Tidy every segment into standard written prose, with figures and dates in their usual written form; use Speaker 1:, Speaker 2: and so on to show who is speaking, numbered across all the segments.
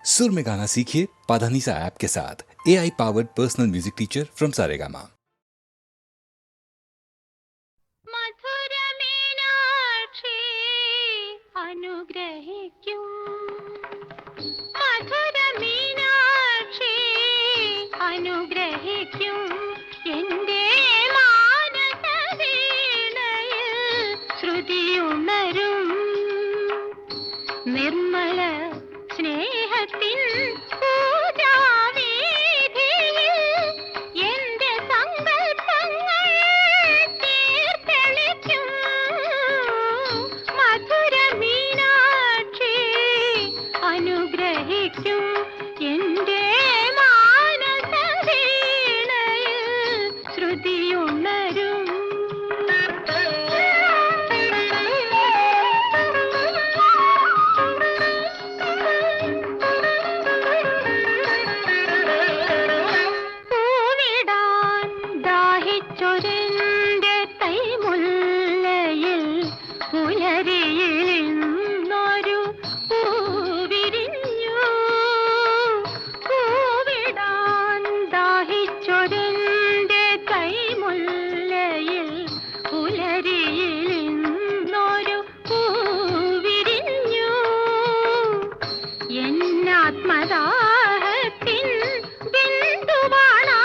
Speaker 1: सुर में गाना सीखिए पाधानीसा ऐप के साथ। AI powered personal music teacher from Saregama.
Speaker 2: Madurai Meenakshi അനുഗ്രഹിക്കും, മധുര മീനാക്ഷി അനുഗ്രഹിക്കും എൻ്റെ മാനസ വീണയിൽ ശ്രുതിയുണരും നിർമ്മല സ്നേഹത്തിൻ പൂജാവേദിയിൽ എൻ്റെ സങ്കൽപ്പങ്ങൾ തീർത്തെളിക്കും. മധുര മീനാക്ഷി അനുഗ്രഹിക്കും എൻ്റെ മാനസ വീണയിൽ ശ്രുതിയുണരും. പൂവിടാൻ ദാഹിച്ചൊരെൻ്റെ തൈമുല്ലയിൽ പുലരിയിൽ ഇന്നൊരു പൂവിരിഞ്ഞു. പൂവിടാൻ ദാഹിച്ചൊരെൻ്റെ തൈമുല്ലയിൽ പുലരിയിൽ ഇന്നൊരു പൂവിരിഞ്ഞു. എന്നാത്മദാഹത്തിൻ ബിന്ദുവാണാമലർ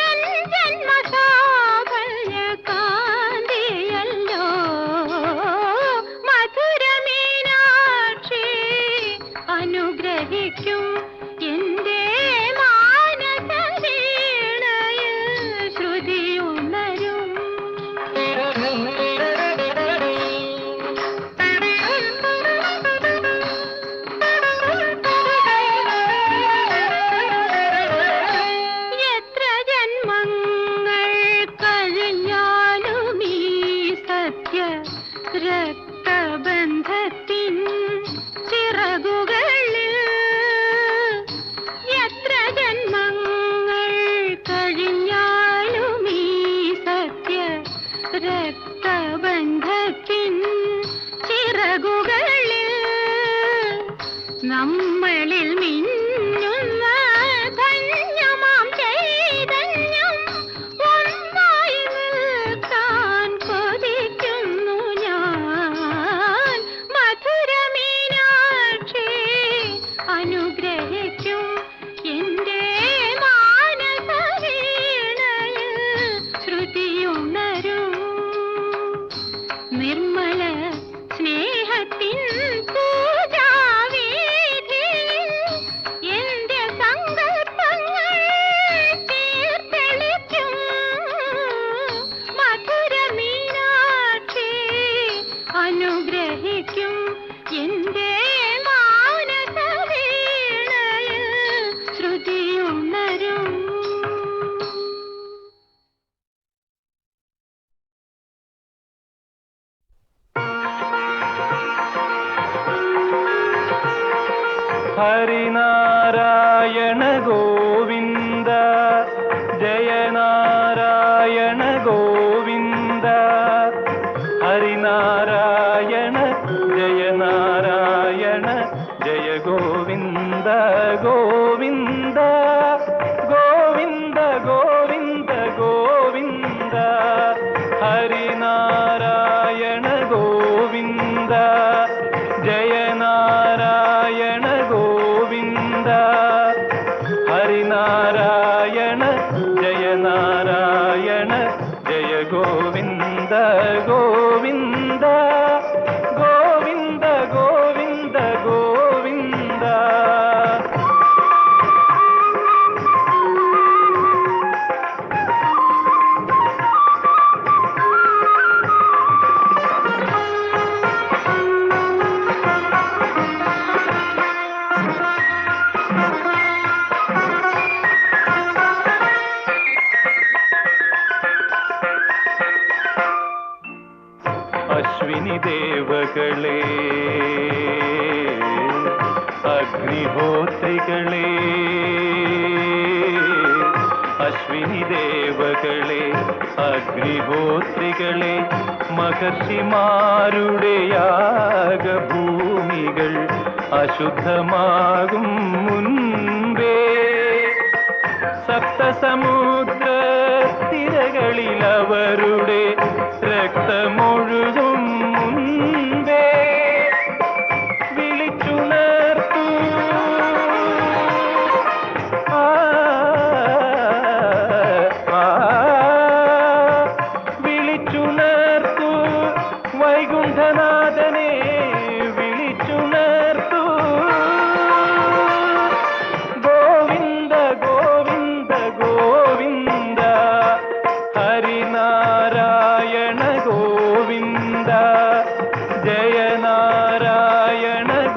Speaker 2: എൻ ജന്മസാഫല്യകാന്തിയല്ലോ. മധുര മീനാക്ഷി അനുഗ്രഹിക്കും എൻ്റെ മാനസ വീണയിൽ ശ്രുതിയുണരും. എത്ര ജന്മങ്ങൾ കഴിഞ്ഞാലും ഈ സത്യ രക്തബന്ധത്തിൻ ചിറകുകളിൽ, എത്ര ജന്മങ്ങൾ കഴിഞ്ഞാലും ഈ സത്യ രക്തബന്ധത്തിൻ ചിറകുകളിൽ നമ്മളിൽ മിന്നുന്ന ധന്യമാം ചൈതന്യം ഒന്നായി നിൽക്കാൻ കൊതിക്കുന്നു ഞാൻ. മധുര മീനാക്ഷി അനുഗ്രഹിക്കും എൻ്റെ മാനസ വീണയിൽ ശ്രുതിയുണരും. നിർമ്മല സ്നേഹത്തിൻ പൂജാവേദിയിൽ എൻ്റെ സങ്കൽപ്പങ്ങൾ തീർത്തെളിക്കും. മധുര മീനാക്ഷി അനുഗ്രഹിക്കും എൻ്റെ മാനസ വീണയിൽ ശ്രുതിയുണരും.
Speaker 3: ഹരിനാരായണ ഗോവിന്ദ ജയ നാരായണ ഗോവിന്ദ. ഹരിനാരായണ ജയ നാരായണ ജയ ഗോവിന്ദ ഗോവിന്ദ ഗോവിന്ദ ഗോവിന്ദ ഗോവിന്ദ. ഹരിനാരായണ ഗോവിന്ദ ജയ നാരായണ ഗോവിന്ദ. ഹരിനാരായണ ജയ നാരായണ ജയ ഗോവിന്ദ ഗോവിന്ദ ഗോവിന്ദ ഗോവിന്ദ ഗോവിന്ദ. അശ്വിനി ദേവകളെ അഗ്നിഹോത്രികളെ, അശ്വിനി ദേവകളെ അശുദ്ധമാകും മുൻപേ സപ്തസമുദ്ര തിരകളിൽ അവരുടെ രക്തമൊഴുകും മുൻപേ വിളിച്ചുണർത്തു വിളിച്ചുണർത്തു വൈകുണ്ഠനാഥനെ വിളിച്ചുണർത്തു ഗോവിന്ദ ഗോവിന്ദ ഗോവിന്ദ ഹരിനാരായണ ഗോവിന്ദ ജയനാരായണ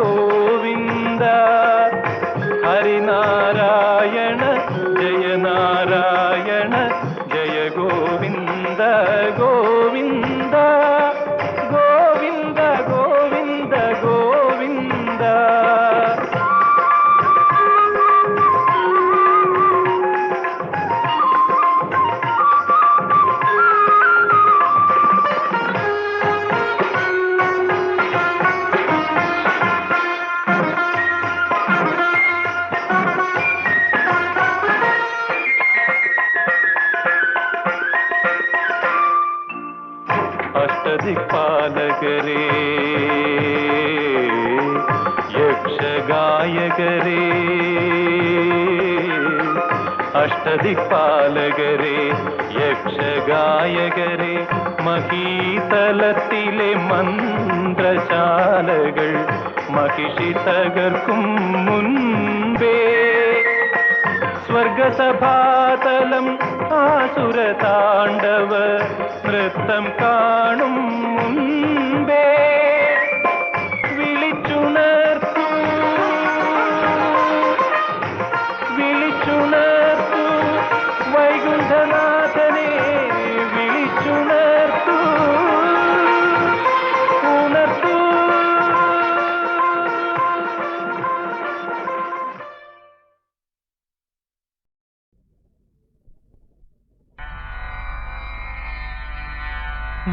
Speaker 3: ഗോവിന്ദ ഹരിനാരായണ ജയനാരായണ ജയ ഗോവിന്ദ ഗോവിന്ദ ഗോവിന്ദ ഗോവിന്ദ ഗോവിന്ദ അഷ്ടദിക്പാലകരേ യക്ഷഗായകരേ അഷ്ടദിക്പാലകരേ യക്ഷഗായകരേ മഹീതലത്തിലെ മന്ത്രശാലകൾ മഹിഷി തകർക്കും മുൻപേ സ്വർഗസഭാതലം ആസുരതാണ്ഡവ നൃത്തം കാണും മുൻപേ വിളിച്ചുണർത്തു വിളിച്ചുണർത്തു വൈകുണ്ഠനാഥനെ വിളിച്ചുണർത്തു ഉണർത്തു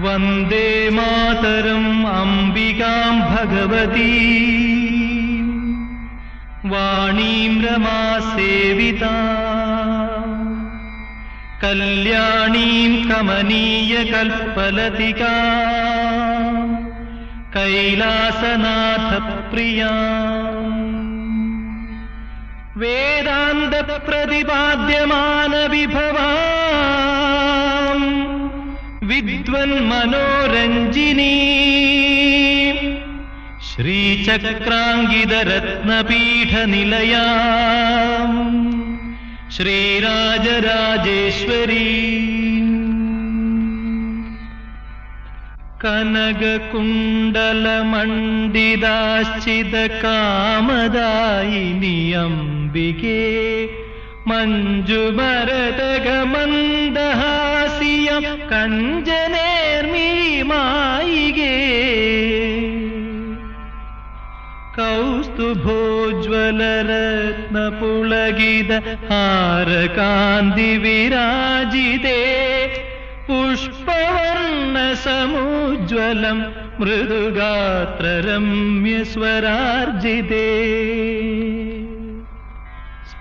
Speaker 3: വന്ദേ മാതരം അംബികാം ഭഗവതി വാണീം രമാസേവിതാ കല്യാണീം കമനീയ കൽപ്പലതികാ കൈലാസനാഥ പ്രിയാ വേദാന്ത പ്രതിപാദ്യമാന വിഭവാം വിദ്വൻ മനോരഞ്ജിനി ശ്രീചക്രാംഗിതരത്നപീഠ നിലയാ ശ്രീരാജരാജേശ്വരി കനകകുണ്ടലമണ്ഡിതാശ്ചിത കാമദായിനി അംബികേ മഞ്ജുമരതകമന്ദഹാസിയം കഞ്ചനേർമിഴിമായികേ കൗസ്തുഭോജ്വലരത്നപുളകിത ഹാരകാന്തി വിരാജിതേ പുഷ്പവർണ്ണസമുജ്വലം മൃദുഗാത്രരമ്യസ്വരാർജിതേ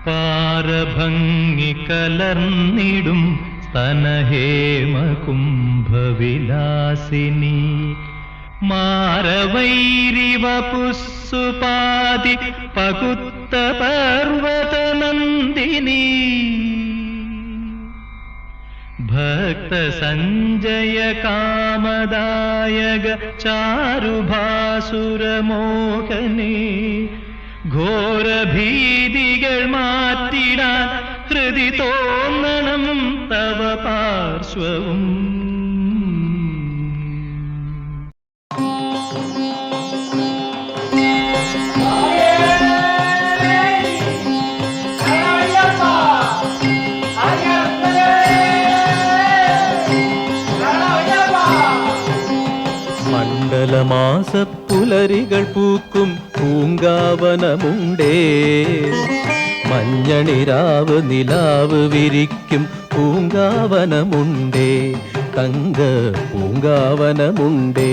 Speaker 3: പാരഭംഗി കലർന്നിടും സ്തനഹേമകുംഭവിലാസിനി മാരവൈരിവപുസ്സുപാതി പകുത്ത പർവതനന്ദിനി ഭക്തസഞ്ജയ കാമദായക ചാരുഭാസുരമോഹനേ ഘോരഭീതികൾ മാറ്റിടാൻ ഹൃദി തോന്നണം തവ പാർശ്വവും മണ്ഡലമാസപ്പുലരികൾ പൂക്കും പൂങ്കാവനമുണ്ടേ മഞ്ഞണിരാവ് നിലാവ് വിരിക്കും പൂങ്കാവനമുണ്ടേ തങ്ക പൂങ്കാവനമുണ്ടേ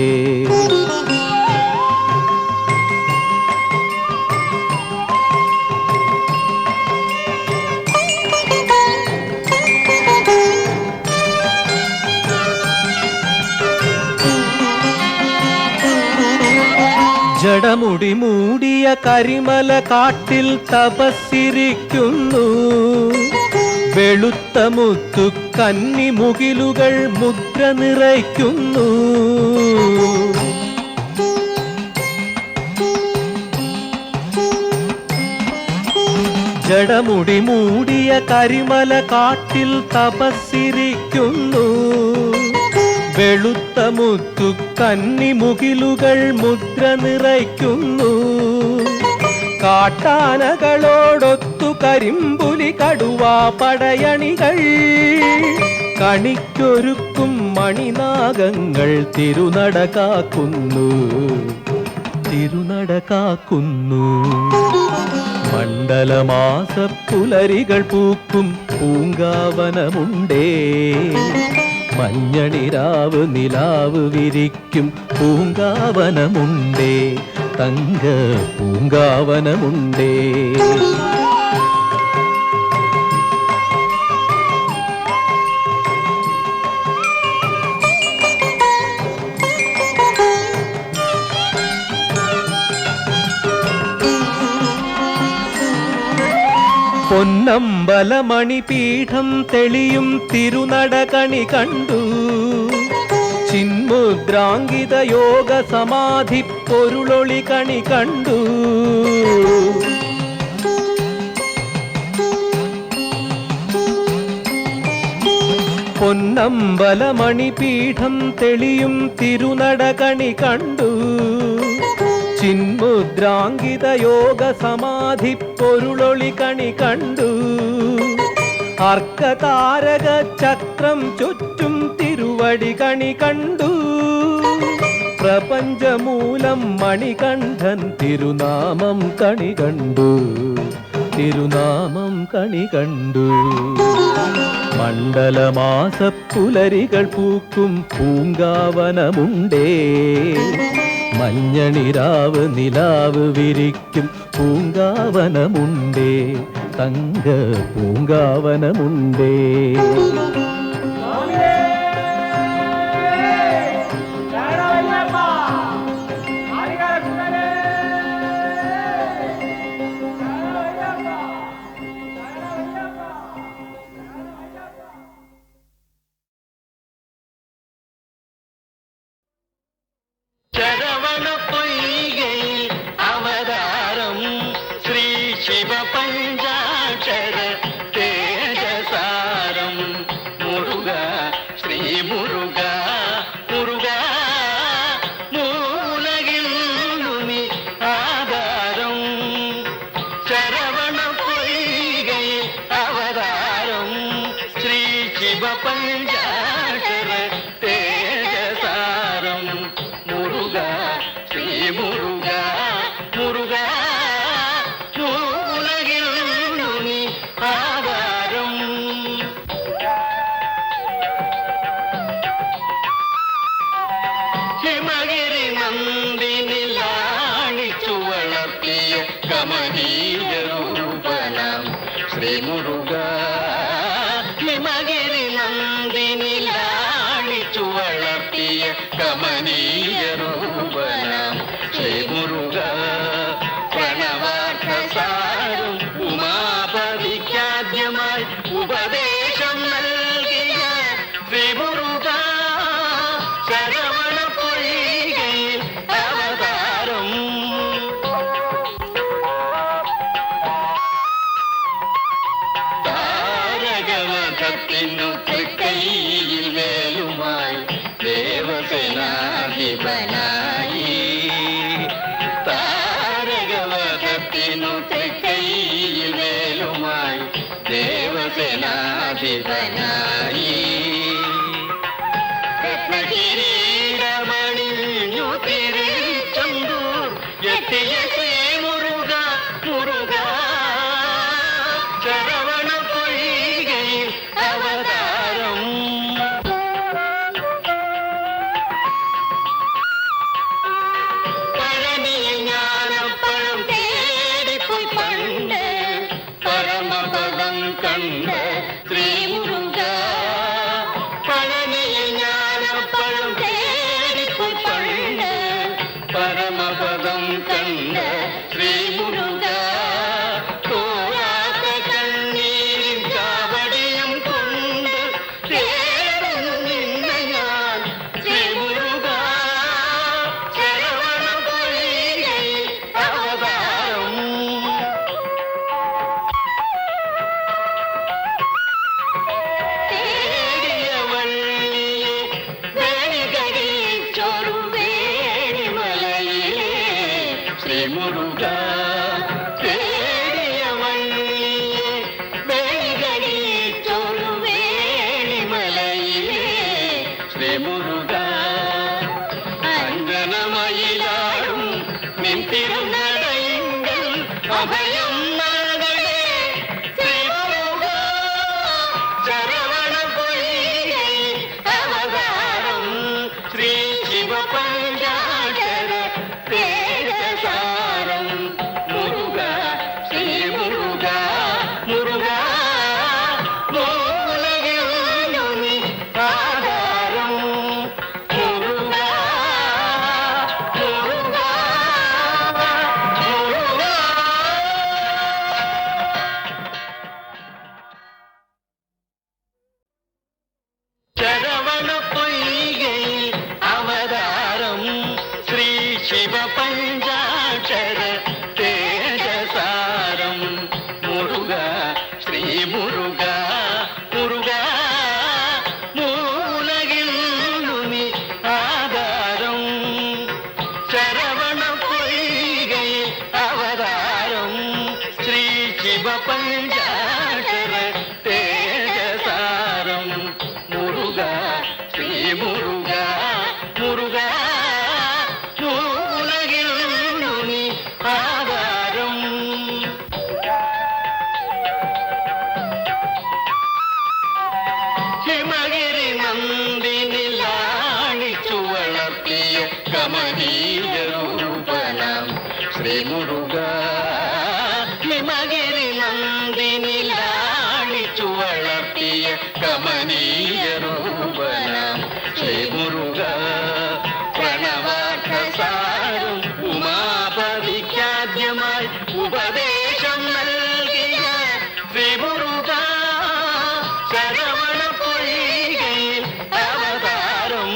Speaker 3: ജടമുടി മൂടിയ കരിമല കാട്ടിൽ തപസ്സിരിക്കുന്നു. വെളുത്ത മുത്തു കന്നി മുകിലുകൾ മുദ്ര നിറയ്ക്കുന്നു. ജടമുടി മൂടിയ കരിമല കാട്ടിൽ തപസ്സിരിക്കുന്നു. വെളുത്ത മുത്തു കന്നി മുകിലുകൾ മുദ്ര നിറയ്ക്കുന്നു. കാട്ടാനകളോടൊത്തു കരിമ്പുലി കടുവാ പടയണികൾ കണിക്കൊരുക്കും മണിനാഗങ്ങൾ തിരുനട കാക്കുന്നു. മണ്ഡലമാസ പുലരികൾ പൂക്കും പൂങ്കാവനമുണ്ടേ. മഞ്ഞണിരാവ് നിലാവ് വിരിക്കും പൂങ്കാവനമുണ്ടേ. തങ്ക പൂങ്കാവനമുണ്ടേ. പൊന്നമ്പലമണിപീഠം തെളിയും തിരുനടകണി കണ്ടു. ചിന്മുദ്രാങ്കിത യോഗ സമാധി പൊരുളൊളി കണി കണ്ടു. പൊന്നമ്പലമണിപീഠം തെളിയും തിരുനടകണി കണ്ടു. ചിന്മുദ്രാങ്കിത യോഗ സമാധി പൊരുളൊളി കണി കണ്ടു. അർക്കതാരക ചക്രം ചുറ്റും തിരുവടി കണി കണ്ടു. പ്രപഞ്ചമൂലം മണികണ്ഠൻ തിരുനാമം കണി കണ്ടു. മണ്ഡലമാസ പുലരികൾ പൂക്കും പൂങ്കാവനമുണ്ടേ. മഞ്ഞണിരാവ് നിലാവ് വിരിക്കും പൂങ്കാവനമുണ്ടേ. തങ്ക പൂങ്കാവനമുണ്ടേ.
Speaker 2: കണ്ട ശ്രീ മുരുക
Speaker 4: അഭയം നൽകണേ ശ്രീമുരുക ശരവണ പൊയ്കയിൽ അവതാരം ശ്രീ ശിവപഞ്ചാക്ഷര തേജസാരം മുരുക ശ്രീ മുരുക മുരുക മൂലകിലുനി ആധാരം മുരുക മുരുക മുരുക. ശരവണ പൊയ്കയിൽ അവതാരം ശ്രീ ശിവപഞ്ചാക്ഷര തേജസാരം മുരുക ശ്രീ മുരുക മുരുക മൂലകിലുനി ആധാരം ശരവണ പൊയ്കയിൽ അവതാരം ശ്രീ ശിവപഞ്ചാക്ഷര തേജസാരം മുരുക ശ്രീ മുരുക മുരുക മൂലകിലുനി ആധാരം. ഹിമഗിരി നന്ദിനി ലാളിച്ചു വളർത്തിയ കമനീയ രൂപനാം ശ്രീ മുരുക ഹിമഗിരി നന്ദിനി ലാളിച്ചു വളർത്തിയ കമനീയ രൂപനാം ശ്രീ മുരുക പ്രണവാർത്ഥസാരം ഉമാപതിക്കാദ്യമായി ഉപദേശം നൽകിയ ശ്രീ മുരുക ശരവണ പൊയ്കയിൽ അവതാരം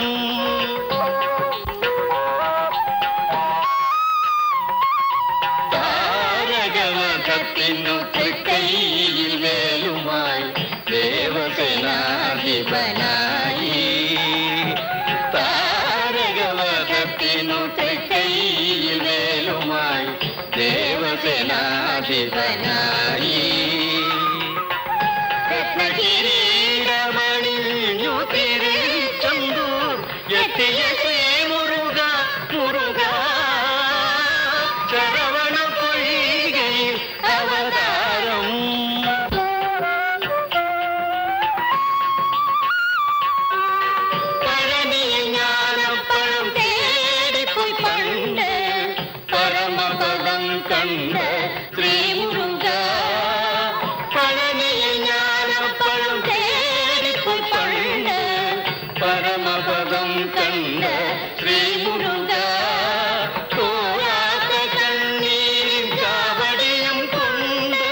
Speaker 4: താരകവധത്തിനു തൃക്കൈയിൽ വേലുമായി ദേവസേനാധിപനായി താരകവധത്തിനു തൃക്കൈയിൽ വേലുമായി ദേവസേനാധിപനായി രത്നകിരീടമണിഞ്ഞു തിരിച്ചെന്തൂർ എത്തിയ ശ്രീ മുരുക മുരുക ശരവണ പൊയ്കയിൽ അവതാരം പഴനിയിൽ ജ്ഞാനപ്പഴം തേടിപ്പോയി പണ്ട് പരമപദം കണ്ട് ശ്രീ മുരുക പഴനിയിൽ ജ്ഞാനപ്പഴം തേടിപ്പോയി പണ്ട് പരമപദം കണ്ട് ശ്രീ മുരുക തോരാത്ത കണ്ണീരിൻ കാവടിയും കൊണ്ട്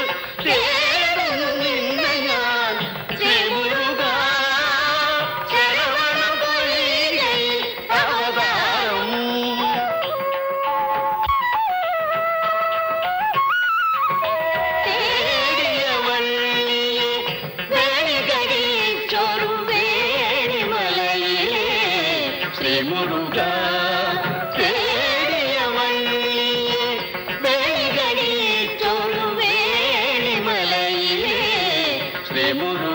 Speaker 4: തേടുന്നു നിന്നെ ഞാൻ ശ്രീ മുരുക ശരവണ പൊയ്കയിൽ അവതാരം തേടിയ വള്ളിയെ വേണികരിച്ചൊരു വേണിമലയിലെ ശ്രീ മുരുക തേടിയ വള്ളിയെ വേണികരിച്ചൊരു വേണിമലയിലെ ശ്രീ മുരുക